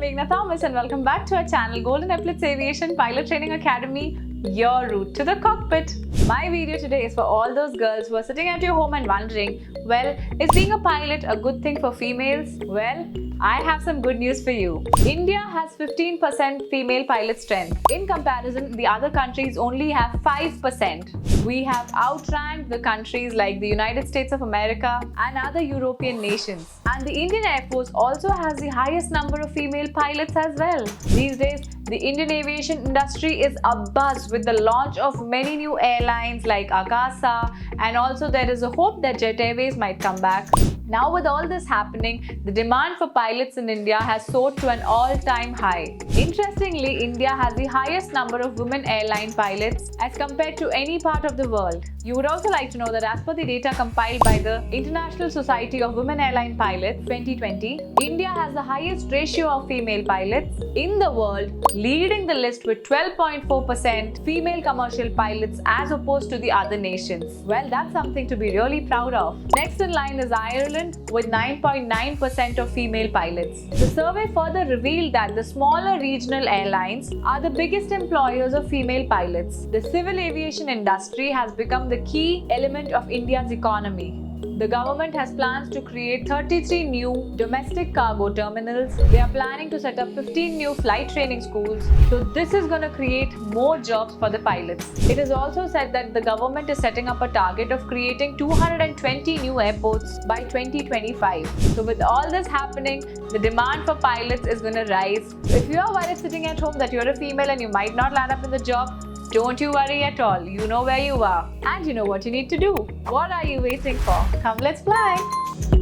Meghna Thomas and welcome back to our channel Epaulettes Aviation Pilot Training Academy, your route to the cockpit. My video today is for all those girls who are sitting at your home and wondering, well, is being a pilot a good thing for females? Well, I have some good news for you. India has 15% female pilot strength. In comparison, the other countries only have 5%. We have outranked the countries like the United States of America and other European nations. And the Indian Air Force also has the highest number of female pilots as well. These days, the Indian aviation industry is abuzz with the launch of many new airlines like Akasa, and also there is a hope that Jet Airways might come back. Now with all this happening, the demand for pilots in India has soared to an all-time high. Interestingly, India has the highest number of women airline pilots as compared to any part of the world. You would also like to know that as per the data compiled by the International Society of Women Airline Pilots 2020, India has the highest ratio of female pilots in the world, leading the list with 12.4% female commercial pilots as opposed to the other nations. Well, that's something to be really proud of. Next in line is Ireland with 9.9% of female pilots. The survey further revealed that the smaller regional airlines are the biggest employers of female pilots. The civil aviation industry has become the key element of India's economy. The government has plans to create 33 new domestic cargo terminals. They are planning to set up 15 new flight training schools. So this is going to create more jobs for the pilots. It is also said that the government is setting up a target of creating 220 new airports by 2025. So with all this happening, the demand for pilots is going to rise. If you are worried sitting at home that you're a female and you might not land up in the job, don't you worry at all. You know where you are and you know what you need to do. What are you waiting for? Come, let's fly!